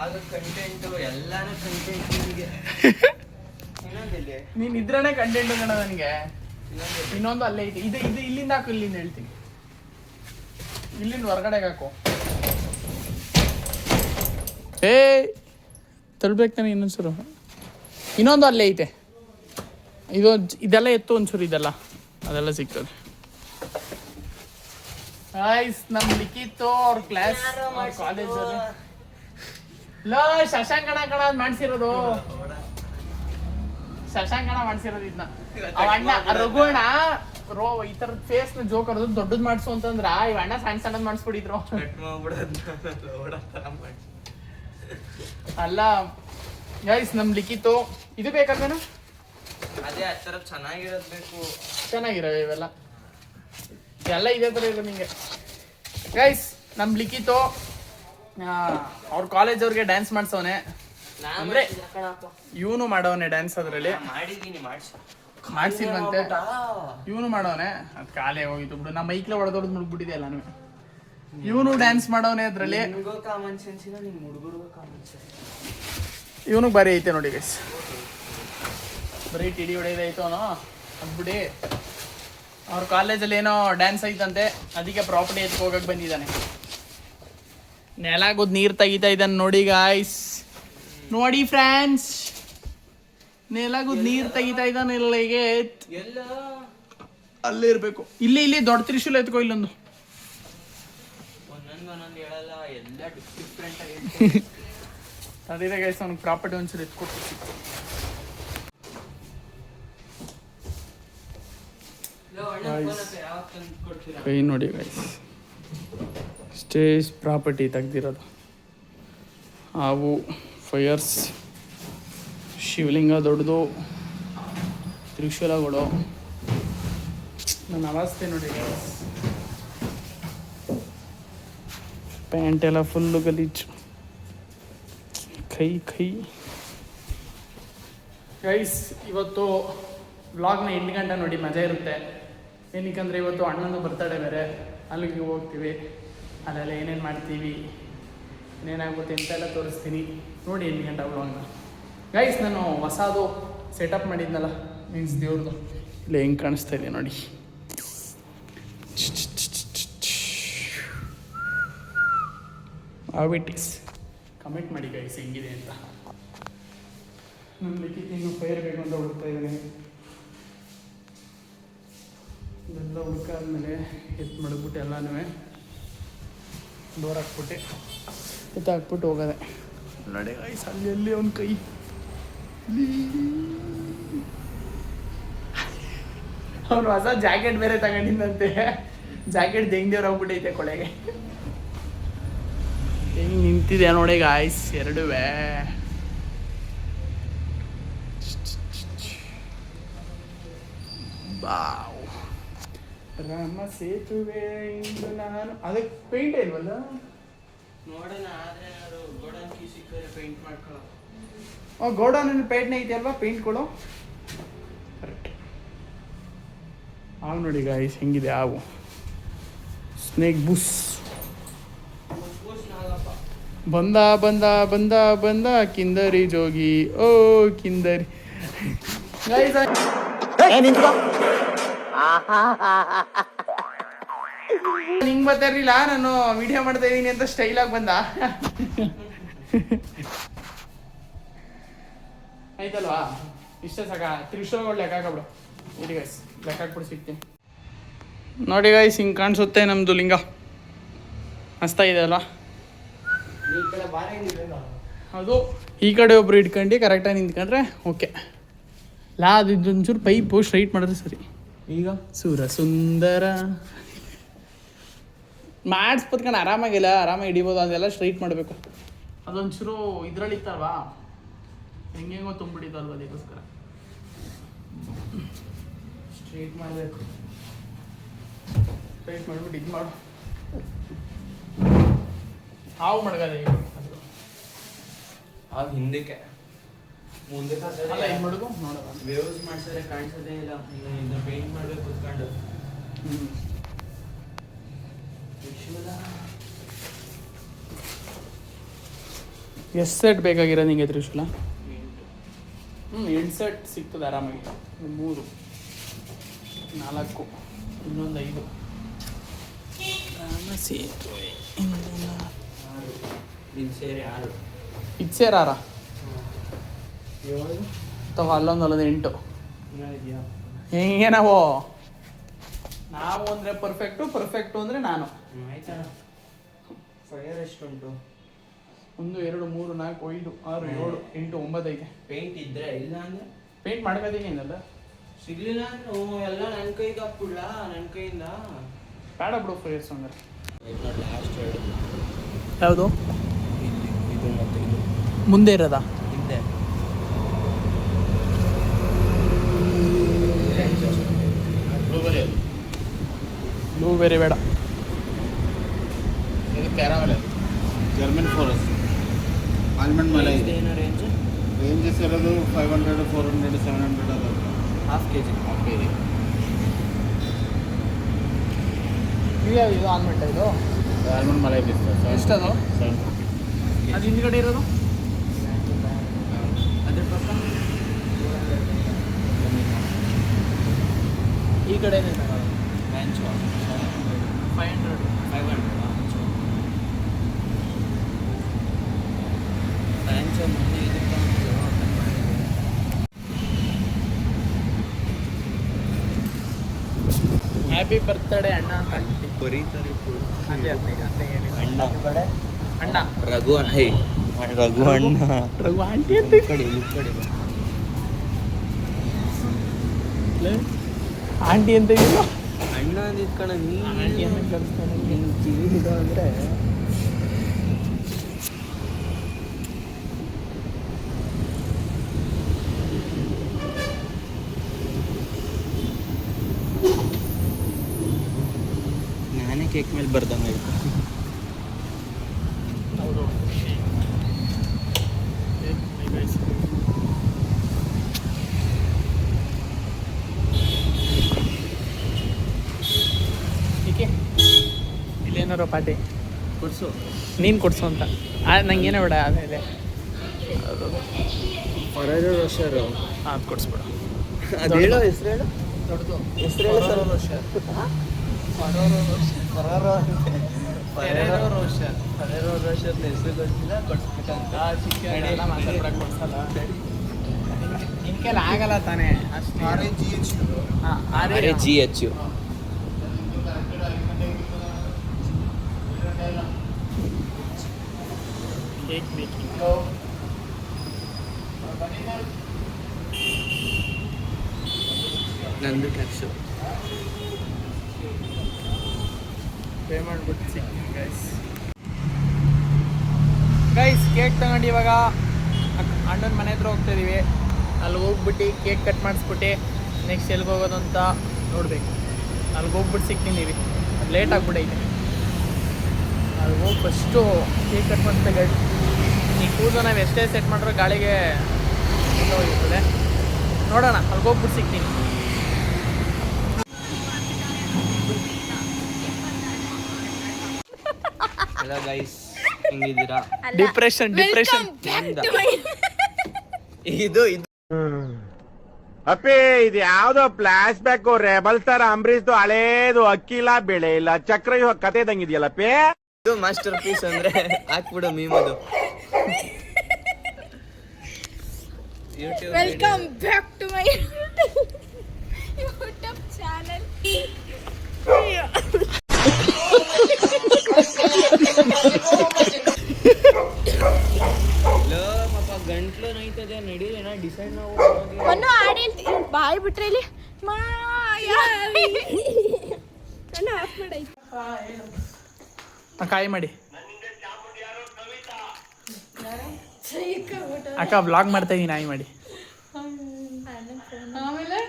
ಆಗ ಕಂಟೆಂಟು ಎಲ್ಲಾನು ಕಂಟೆಂಟ್ ನಿಮಗೆ. ನೀನ್ ಇದ್ರನೇ ಕಂಟೆಂಟ್ ಕಣ ನನಗೆ. ಇನ್ನೊಂದು ಅಲ್ಲೇ ಐತಿ. ಇದು ಇಲ್ಲಿಂದ ಹಾಕು, ಇಲ್ಲಿಂದ ಹೇಳ್ತೀನಿ. ಇಲ್ಲಿಂದ ಹೊರಗಡೆಗೆ ಹಾಕು. ತಳ್ಬೇಕು ತಾನೆ ಇನ್ನೊಂದ್ಸರು. ಇನ್ನೊಂದು ಅಲ್ಲೇ ಐತೆ. ಇದೆಲ್ಲ ಎತ್ತು ಒಂಚೂರು, ಇದೆಲ್ಲ ಅದೆಲ್ಲ ಸಿಗ್ತದೆ. ನಮ್ ಲಿಖಿತ್ತು ಅವ್ರ ಕ್ಲಾಸ್ ಕಾಲೇಜಲ್ಲಿ ಶಶಾಂಕಣ ಮಾಡ್ಸಿರೋದು. ಶಶಾಂಕಣ ಮಾಡ್ಸಿರೋದು ಇದನ್ನ. ಅಣ್ಣ ರಘುವಣ್ಣ ಈ ತರದ ಫೇಸ್ ನ ಜೋಕ್ ಅರ್ದು ದೊಡ್ಡದ್ ಮಾಡ್ಸು ಅಂತಂದ್ರ ಇವ್ ಅಣ್ಣ ಸಣ್ಣದ್ ಮಾಡಿಸ್ಬಿಟ್ಟಿದ್ರು. ಅಲ್ಲ ಗೈಸ್ ನಮ್ ಲಿಖಿತ್ತು ಇದು ಬೇಕಾದ್ಮೇನು ಅದೇ ಆ ತರ ಚೆನ್ನಾಗಿರೋದ್ ಬೇಕು. ಚೆನ್ನಾಗಿರವೆ ಇವೆಲ್ಲ ಎಲ್ಲ ಇದೇ ತರ ಇರೋ ನಿಂಗೆ. ಗೈಸ್ ನಮ್ ಲಿಖಿತ್ತು ಅವ್ರ ಕಾಲೇಜ್ ಅವ್ರಿಗೆ ಡ್ಯಾನ್ಸ್ ಮಾಡ್ಸವನೆ. ಅಂದ್ರೆ ಇವನು ಮಾಡವನೆ ಡ್ಯಾನ್ಸ್. ಅದ್ರಲ್ಲಿ ಮಾಡ್ಸಿಲ್ವಂತೆ, ಇವನು ಮಾಡವನೆ. ಅದ್ ಕಾಲೇ ಹೋಗಿತ್ತು ಬಿಡು. ನಮ್ಮ ಮೈಕ್ಲೆ ಹೊಡೆದೊಡ್ದು ಮುಡ್ಬಿಟ್ಟಿದೆ ಎಲ್ಲ. ಇವನು ಡ್ಯಾನ್ಸ್ ಮಾಡವನೆ ಅದ್ರಲ್ಲಿ. ಇವನು ಬರೀ ಐತೆ ನೋಡಿ ಗೈಸ್, ಬರೀ ಟಿಡಿ ಹೊಡೆಯದಾಯ್ತು ಅವನು ಅಂದ್ಬಿಡಿ. ಅವ್ರ ಕಾಲೇಜಲ್ಲಿ ಏನೋ ಡ್ಯಾನ್ಸ್ ಐತಂತೆ, ಅದಕ್ಕೆ ಪ್ರಾಪರ್ಟಿ ಎತ್ಕೊ ಹೋಗಕ್ ಬಂದಿದ್ದಾನೆ. ನೆಲಾಗೋದ್ ನೀರ್ ತೆಗಿತಾ ಇದ್ದಾನೆ ನೋಡಿ ಗಾಯ್ಸ್. ನೋಡಿ ಫ್ರೆಂಡ್ಸ್, ನೆಲಾಗೋದ್ ನೀರ್ ತೆಗಿತಾ ಇದ್ದಾನೆ. ಇಲ್ಲಿಗೆ ಅಲ್ಲೇ ಇರ್ಬೇಕು. ಇಲ್ಲಿ ದೊಡ್ಡ ತ್ರಿಶೂಲ ಎತ್ಕೋ. ಇಲ್ಲೊಂದು ಅದೇ ಗೈಸ್ ಅವ್ನಿಗೆ ಪ್ರಾಪರ್ಟಿ ಒಂದ್ಸರಿ ಎತ್ಕೊಟ್ಟು ಸಿಕ್ತು. ಕೈ ನೋಡಿ ಗೈಸ್, ಸ್ಟೇಜ್ ಪ್ರಾಪರ್ಟಿ ತೆಗ್ದಿರೋದು. ಹಾವು, ಫೈರ್ಸ್, ಶಿವಲಿಂಗ ದೊಡ್ಡದು, ತ್ರಿಶೂಲಗಳು. ನನ್ನ ಅವಸ್ಥೆ ನೋಡಿ ಗೈಸ್. ಪ್ಯಾಂಟ್ ಎಲ್ಲ ಫುಲ್ಲು ಗಲೀಜು. ಕೈ ಗೈಸ್ ಇವತ್ತು ವ್ಲಾಗ್ನ 8 ಗಂಟೆ ನೋಡಿ, ಮಜಾ ಇರುತ್ತೆ. ಏನಕ್ಕಂದರೆ ಇವತ್ತು ಅಣ್ಣನ ಬರ್ತಡೇ ಬೇರೆ, ಅಲ್ಲಿಗೆ ಹೋಗ್ತೀವಿ. ಅಲ್ಲೆಲ್ಲ ಏನೇನು ಮಾಡ್ತೀವಿ, ಏನೇನಾಗುತ್ತೆ ಅಂತೆಲ್ಲ ತೋರಿಸ್ತೀನಿ ನೋಡಿ 8 ಗಂಟೆ ವ್ಲಾಗ್ನ. ಗೈಸ್ ನಾನು ಹೊಸದು ಸೆಟಪ್ ಮಾಡಿದ್ನಲ್ಲ, ಮೀನ್ಸ್ ದೇವ್ರದ್ದು, ಇಲ್ಲ ಹೆಂಗೆ ಕಾಣಿಸ್ತಾ ಇದೆ ನೋಡಿ. How it is. ಕಮೆಂಟ್ ಮಾಡಿ ಗೈಸ್ ಹೆಂಗಿದೆ ಅಂತ. ನಮ್ಮ ಲಿಖಿತ್ ಇನ್ನು ಫೈರ್ ಬೇಕು ಅಂತ ಹುಡುಕ್ತಾ ಇದ್ದಾನೆ. ಇದೆಲ್ಲ ಹುಡುಕಾದ್ಮೇಲೆ ಎತ್ತು ಮಡಗ್ಬಿಟ್ಟು ಎಲ್ಲನೂ ಡೋರ್ ಹಾಕ್ಬಿಟ್ಟು ಹೋಗೋದೆ. ನೋಡಿ ಗೈಸ್ ಅಲ್ಲಿ ಒಂದು ಕೈ. ಅವನು ಹೊಸ ಜಾಕೆಟ್ ಬೇರೆ ತಗೊಂಡಿದ್ದಂತೆ. ಜಾಕೆಟ್ ದೇವ್ರು ಹೋಗ್ಬಿಟ್ಟೈತೆ ಕೊಳೆಗೆ. ಹೆಂಗೆ ನಿಂತಿದೆ ನೋಡಿ ಗಾಯ್ಸ್ ಎರಡುವೆ. ಬಾವ್ ರಾಮ ಸೇತುವೆ ಇಂದು ನಾನು. ಅದಕ್ಕೆ ಪೇಂಟ್ ಇಲ್ವಲ್ಲ ನೋಡೋಣ. ಆದ್ರೆ ಗೋಡನ್ ಕೀ ಸಿಕ್ಕರೆ ಪೇಂಟ್ ಮಾಡ್ಕೊಳ್ಳೋ. ಗೋಡನ್ ಪೇಂಟ್ನೇ ಐತೆ ಅಲ್ವಾ, ಪೇಂಟ್ ಕೊಡು. ಕರೆಕ್ಟ್. ಹಾವು ನೋಡಿ ಗಾಯ್ಸ್ ಹೆಂಗಿದೆ ಹಾವು. ಸ್ನೇಕ್ ಬುಸ್ ಬಂದ ಕಿಂದರಿ ಜೋಗಿ. ಓ ಕಿಂದರಿ ಹಿಂಗ್ ಬರ್ತಾರಿಲ್ಲ. ನಾನು ವಿಡಿಯೋ ಮಾಡ್ತಾ ಇದೀನಿ ಅಂತ ಸ್ಟೈಲ್ ಆಗಿ ಬಂದ. ಆಯ್ತಲ್ವಾ, ಇಷ್ಟೇ ಸಾಕ. ತ್ರಿಶೂಲಗಳು ಲೆಕ್ಕ ಹಾಕಬಿಡು. ಇರಿ ಗೈಸ್ ಲೆಕ್ಕ ಹಾಕ್ಬಿಟ್ಟು ಸಿಗ್ತೀನಿ ನೋಡಿ ಗೈಸ್. ಹಿಂಗೆ ಕಾಣಿಸುತ್ತೆ ನಮ್ದು ಲಿಂಗ. ಮಸ್ತಾ ಇದೆ ಅಲ್ವಾ. ಅದು ಈ ಕಡೆ ಒಬ್ರು ಇಟ್ಕೊಂಡು ಕರೆಕ್ಟಾಗಿ ನಿಂತ್ಕೊಂಡ್ರೆ ಓಕೆ. ಅದು ಇದೊಂಚೂರು ಪೈಪು ಸ್ಟ್ರೈಟ್ ಮಾಡಿದ್ರೆ ಸರಿ. ಈಗ ಸೂರ ಸುಂದರ ಮಾಡಿಸ್ಬತ್ಕೊಂಡು ಆರಾಮಾಗಿ ಹಿಡಿಬೋದು. ಅದೆಲ್ಲ ಸ್ಟ್ರೈಟ್ ಮಾಡಬೇಕು. ಅದೊಂಚೂರು ಇದ್ರಲ್ಲಿ ಇತ್ತಲ್ವಾ, ಹೆಂಗೆಂಗೋ ತುಂಬಿಡಿದಲ್ವ, ಅದಕ್ಕೋಸ್ಕರ ಸ್ಟ್ರೈಟ್ ಮಾಡಬೇಕು. ಸ್ಟ್ರೈಟ್ ಮಾಡಿಬಿಟ್ಟು ಇದು ಮಾಡು. ಹಾವು ಮಡಗದೆ ಹಾವು ಹಿಂದಕ್ಕೆ ಮುಂದೆ ಮಡಗು ನೋಡೋಣ. ವೇವ್ಸ್ ಮಾಡ್ಸಿದ್ರೆ ಕಾಣಿಸೋದೇ ಇಲ್ಲ. ಈಗ ಪೇಂಟ್ ಮಾಡ್ಬೇಕು ಕುತ್ಕೊಂಡು. ಎಷ್ಟು ಸೆಟ್ ಬೇಕಾಗಿರೋದು ನಿಮಗೆ ತ್ರಿಶೂಲ? 8. 8 ಸೆಟ್ ಸಿಗ್ತದೆ ಆರಾಮಾಗಿ. 3 4 ಇನ್ನೊಂದು 5 ಸೇತುವೆ ಇನ್ನೊಂದು 6 ಇದು ಸೇರಿ 6. ಇದು ಸೇರಾರ 7 ಅಥವಾ ಅಲ್ಲೊಂದು 8. ಇದೆಯಾ? ಹೆಂಗೆ ನಾವು ಅಂದರೆ ಪರ್ಫೆಕ್ಟು ಅಂದರೆ ನಾನು. ಆಯ್ತಾ? ಫೈರ್ ಎಷ್ಟುಂಟು? 1 2 3 4 5 6 7 8 9 ಐತೆ. ಪೇಂಟ್ ಇದ್ರೆ ಇಲ್ಲ ಅಂದರೆ ಪೇಂಟ್ ಮಾಡ್ಕೋತೀನಿ ಏನಲ್ಲ ಸಿಗ್ಲಿಲ್ಲ ಅಂದ್ರೆ ಎಲ್ಲ ನನ್ನ ಕೈಗೆ ಹಾಕ್ಬಿಡ್ಲ, ನನ್ನ ಕೈಯಿಂದ ಬೇಡ ಬಿಡು ಫೈರ್ಸ್ ಅಂದರೆ. ಲಾಸ್ಟ್ 2 ಯಾವುದು? ಇದು ಮತ್ತು ಇದು ಮುಂದೆ ಇರೋದಾ? ಹಿಂದೆ. ಬ್ಲೂಬೆರಿ ಬೇಡ. ಇದು caramel, German forest, almond malai. ಏನೋ ರೇಂಜಸ್ ಇರೋದು 500 400 700 ಅದು. Half kg. ಇದು ಆಲ್ಮಂಡ ಇದು ಆಲ್ಮಂಡ್ ಮಲೈ ಬಿಸ್ತ ಎಷ್ಟದು? ಅದು ಹಿಂದ್ಗಡೆ ಇರೋದು ಅದ್ರ ಪಕ್ಕ ಈ ಕಡೆನೇ ಮ್ಯಾಂಚು 500. 500 ಮ್ಯಾಂಚು ಮೊನ್ನೆ ಇದಕ್ಕೆ ಹ್ಯಾಪಿ ಬರ್ತ್ಡೇ ಅಣ್ಣ ಅಂತ ಅಂಟಿ. ಬರೀತಾರೆ ಅಣ್ಣ ಅಣ್ಣ ರಘು ಹೇ ರಘು ಅಣ್ಣ ರಘು ಆಂಟಿ ಅಂತ ಕಡೆ ಆಂಟಿ ಅಂತ ಇಲ್ಲ ಅಣ್ಣ ಅಂದಿದ್ ಕಣ ನೀ ಆಂಟಿ ಅಂತ ಕಳಿಸ್ತಾನೆ. ನಿನ್ ಕಿವಿಲಿದ ಅಂದ್ರೆ ನಾನೇ ಕೇಕ್ ಮೇಲೆ ಬರ್ದಂಗೆ ಆಯ್ತು. ಹೌದು. ಏಕೆ ಇಲ್ಲೇನಾರು ಪಾರ್ಟಿ ಕೊಡ್ಸು. ನೀನು ಕೊಡ್ಸು ಅಂತ ನಂಗೆ ಏನೋ ಬೇಡ ಅದೇ ಹೊರರು ರೋಷರು ಅದು ಕೊಡಿಸ್ಬಿಡು. ಅದು ಹೇಳೋ ಹೆಸರು ಹೇಳು. ದೊಡ್ಡದು ಹೆಸರು ಹೇಳು ಸರ್. ಹೊರರು ರೋಷರ್ ಹೆಸರು ಗೊತ್ತಿಲ್ಲ, ಕೊಡ್ಸ್ಬೇಕಂತ. ಚಿಕ್ಕ ಮಾತಾಡ್ಬಿಡಕ್ಕೆ ಕೊಡ್ಸಲ್ಲ. ನಿನ್ನ ಕೈಲಿ ಆಗಲ್ಲ ತಾನೇ ಅಷ್ಟೇ. ಹಾಂ RAGH ಕೇಕ್ ಮೇಕಿಂಗ್. ನಂದು ಖರ್ಚು. ಪೇ ಮಾಡಿಬಿಟ್ಟು ಸಿಗ್ತೀನಿ ಗೈಸ್. ಕೇಕ್ ತಗೊಂಡು ಇವಾಗ ಅಣ್ಣನ ಮನೆ ಹತ್ರ ಹೋಗ್ತಾಯಿದ್ದೀವಿ. ಅಲ್ಲಿ ಹೋಗ್ಬಿಟ್ಟು ಕೇಕ್ ಕಟ್ ಮಾಡಿಸ್ಬಿಟ್ಟು ನೆಕ್ಸ್ಟ್ ಎಲ್ಲಿಗೆ ಹೋಗೋದು ಅಂತ ನೋಡಬೇಕು. ಅಲ್ಲಿಗೆ ಹೋಗ್ಬಿಟ್ಟು ಸಿಗ್ತೀನಿ. ಅದು ಲೇಟ್ ಆಗಿಬಿಟ್ಟೈತೆ. ಅಲ್ಲಿ ಹೋಗಿ ಫಸ್ಟು ಕೇಕ್ ಕಟ್ ಮಾಡಿಸ್ದೆ ಗಾಡಿ. ಈ ಕೂದಲು ನಾವು ಎಷ್ಟೇ ಸೆಟ್ ಮಾಡಿರೋ ಗಾಳಿಗೆ ಹೋಗಿರ್ತದೆ. ನೋಡೋಣ, ಅಲ್ಲಿಗೆ ಹೋಗ್ಬಿಟ್ಟು ಸಿಗ್ತೀನಿ. Hello guys, ಹೆಂಗಿದ್ದೀರಾ? ಡಿಪ್ರೆಷನ್ ಇದು ಅಪ್ಪಿ ಇದು ಯಾವ್ದೋ ಫ್ಲಾಶ್ ಬ್ಯಾಕ್ ರೆಬಲ್ ತರ ಅಂಬರೀಶ್ದು ಹಳೇದು ಅಕ್ಕಿ ಇಲ್ಲ ಬೆಳೆ ಇಲ್ಲ ಚಕ್ರ ಇವಾಗ ಕತೆ ಇದಂಗಿದೆಯಲ್ಲಪ್ಪಿ. ಇದು ಮಾಸ್ಟರ್ ಪೀಸ್ ಅಂದ್ರೆ ಹಾಕ್ಬಿಡು ಮೀಮದು. Welcome back to my YouTube channel. ಗಂಟ್ಲು ನೈತದೆ, ನಡೀಲೇನ ಡಿಸೈಡ್ ನಾವು ಒಂದು ಹಾಡು ಹೇಳ್ತೀನಿ, ಬಾಯ್ ಬಿಟ್ರೆ ಇಲ್ಲಿ ಮಾಯಾವಿ. ನಾನು ಆಫ್ ಮಾಡೈತಿ. ಕಾಯಿ ಮಾಡಿ ಅಕ್ಕ ಬ್ಲಾಗ್ ಮಾಡ್ತಾ ಇದೀನಿ. ನಾಯಿ ಮಾಡಿ ಆಮೇಲೆ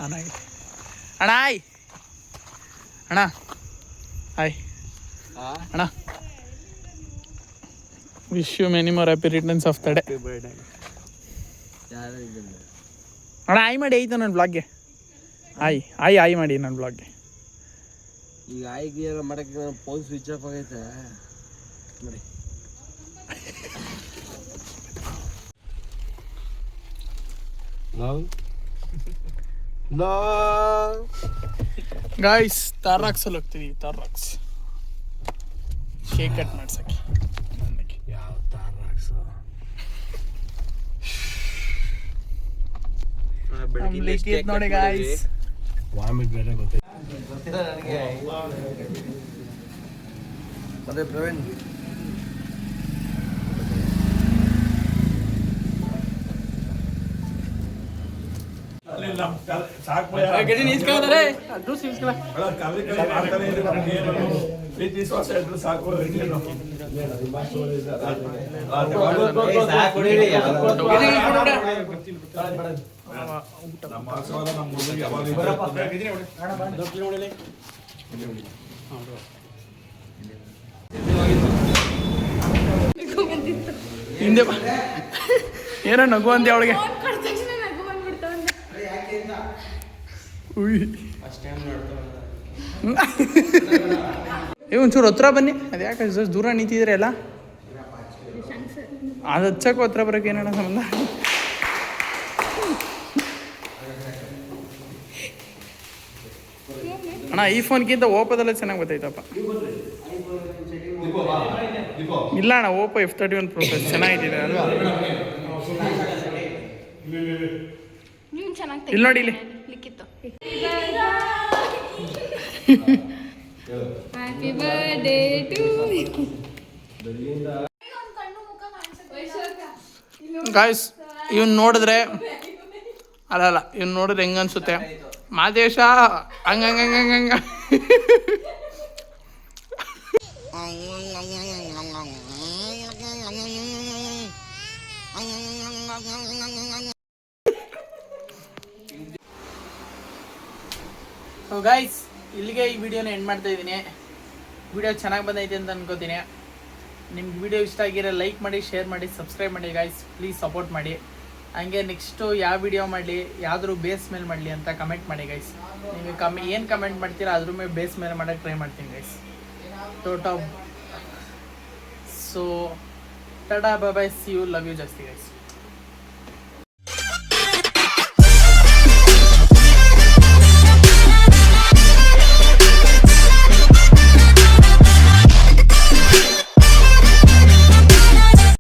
ಅಣ್ಣ ಅಣ್ಣ ಆಯ್ ಅಣ್ಣ ಹಾಯ್ ಅಣ್ಣ wish you many more happy returns of the day ಅಣ್ಣ ಆಯ್ ಮಾಡಿ ಆಯ್ತು ನನ್ನ ಬ್ಲಾಗ್ಗೆ ಆಯ್ ಮಾಡಿ ನನ್ನ ಬ್ಲಾಗ್ಗೆ ಈಗ ಆಯ್ಕೆ ಎಲ್ಲ ಮಾಡಕ್ಕೆ ಫೋನ್ ಸ್ವಿಚ್ ಆಫ್ ಆಗೈತೆ ನೋಡಿ ಗಾಯ್ಸ್ ತಾರಾಕ್ಸಲ್ಲಿ ಹೋಗ್ತೀವಿ ತಾರಾಕ್ಸ್ ಶೇಕ್ ಕಟ್ ಮಾಡ್ಸಕ್ಕೆ ಯಾವ ತಾರಾಕ್ಸ್ ನೋಡಿ ಗಾಯ್ಸ್ ವಾಮಿಟ್ ಬೇರೆ ಗೊತ್ತಾಯ್ತು ಅದೇ ಪ್ರವೀಣ್ ಹಿಂದೆ ಬಾ. ಏನೋ ನಗು ಅಂದೆ ಅವಳಿಗೆ ಒಂಚೂರು ಹತ್ರ ಬನ್ನಿ ಅದು ಯಾಕೆ ದೂರ ನಿಂತಿದ್ರೆ ಎಲ್ಲ ಅದು ಹಚ್ಚಕ್ಕೆ ಹತ್ರ ಬರೋಕೆ ಏನಣ್ಣ ಸಂಬಂಧ ಅಣ್ಣ ಈ ಫೋನ್ಗಿಂತ ಓಪೋದಲ್ಲ ಚೆನ್ನಾಗಿ ಗೊತ್ತಾಯ್ತಪ್ಪ ಇಲ್ಲ ಅಣ್ಣ ಓಪೋ F31 Pro Plus ಚೆನ್ನಾಗಿದೆ ಅಲ್ವಾ ಇಲ್ಲಿ ನೋಡಿ ಇಲ್ಲಿ ಹ್ಯಾಪಿ ಬರ್ಡೇ ಟು ಗಾಯ್ಸ್ ಇವ್ನು ನೋಡಿದ್ರೆ ಅಲ್ಲ ಇವ್ನು ನೋಡಿದ್ರೆ ಹೆಂಗ ಅನ್ಸುತ್ತೆ ಮಾದೇಶ ಹಂಗ ಸೊ ಗಾಯ್ಸ್ ಇಲ್ಲಿಗೆ ಈ ವಿಡಿಯೋನ ಎಂಡ್ ಮಾಡ್ತಾ ಇದ್ದೀನಿ. ವಿಡಿಯೋ ಚೆನ್ನಾಗಿ ಬಂದೈತೆ ಅಂತ ಅನ್ಕೋತೀನಿ. ನಿಮ್ಗೆ ವಿಡಿಯೋ ಇಷ್ಟ ಆಗಿರೋ ಲೈಕ್ ಮಾಡಿ, ಶೇರ್ ಮಾಡಿ, ಸಬ್ಸ್ಕ್ರೈಬ್ ಮಾಡಿ ಗಾಯ್ಸ್. ಪ್ಲೀಸ್ ಸಪೋರ್ಟ್ ಮಾಡಿ. ಹಂಗೆ ನೆಕ್ಸ್ಟು ಯಾವ ವಿಡಿಯೋ ಮಾಡಲಿ, ಯಾವ್ದಾದ್ರು ಬೇಸ್ ಮೇಲೆ ಮಾಡಲಿ ಅಂತ ಕಮೆಂಟ್ ಮಾಡಿ ಗೈಸ್. ನೀವು ಏನು ಕಮೆಂಟ್ ಮಾಡ್ತೀರಾ ಅದ್ರ ಮೇಲೆ ಬೇಸ್ ಮೇಲೆ ಮಾಡೋಕ್ಕೆ ಟ್ರೈ ಮಾಡ್ತೀನಿ guys. So tata bye, see you, love you ಜಾಸ್ತಿ ಗೈಸ್.